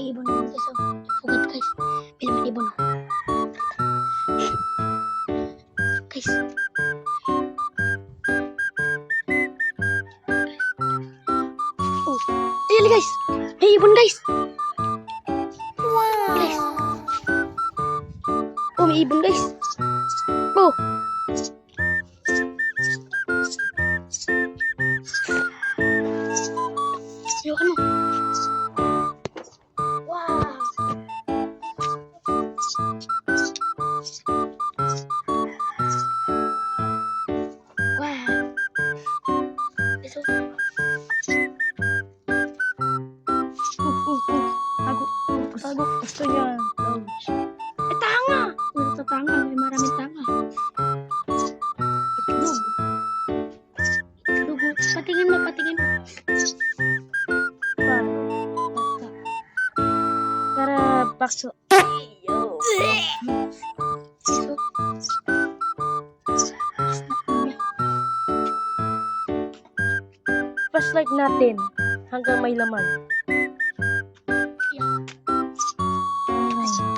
may ibon naman guys. Oh. Fugat guys. May naman ibon. Guys. Oh. Ayan guys. May ibon guys. Wow. Guys. Oh, may ibon guys. Oh. Yung ano? Wow. Wow. Ito. Tago. Tago. Gusto niya. Ouch. Eh, tanga. Ito tanga. May maraming tanga. Itlog. Itlog. Patingin mo, patingin mo. Tara, back to... Yo. Ito. Flashlight natin hanggang may laman.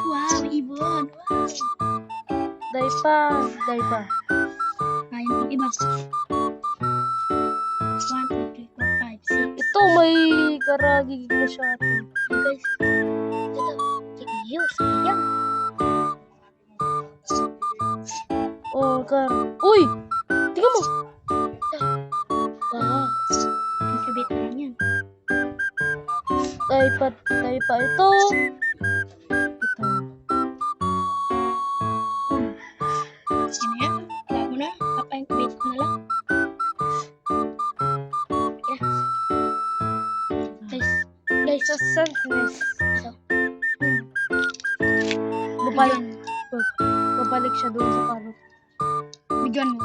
Wow, ibon. Wow. Day pa. Kaya pang iba. 1, 2, 3, 4, 5, 6. Ito, may karagig na siya ito. Hey guys. Ito. Sige, sayang. Oh, Uy! Tingnan mo! Wow. Ang kabit na lang yan. Day pa ito. Ito. Yan na yan. Bago na. Papayin kabit ko na lang. Yeah. Guys. Sa sunfness. Ito. Babalik siya doon sa parot. Bigyan mo.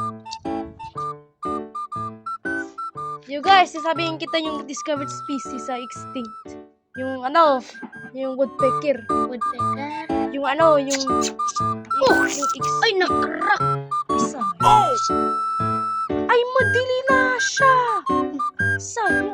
You guys, sasabihin kita yung discovered species sa extinct. Yung yung woodpecker. Woodpecker. Yung Ay, nakrak. isa. Ay, madili na siya. Sayang.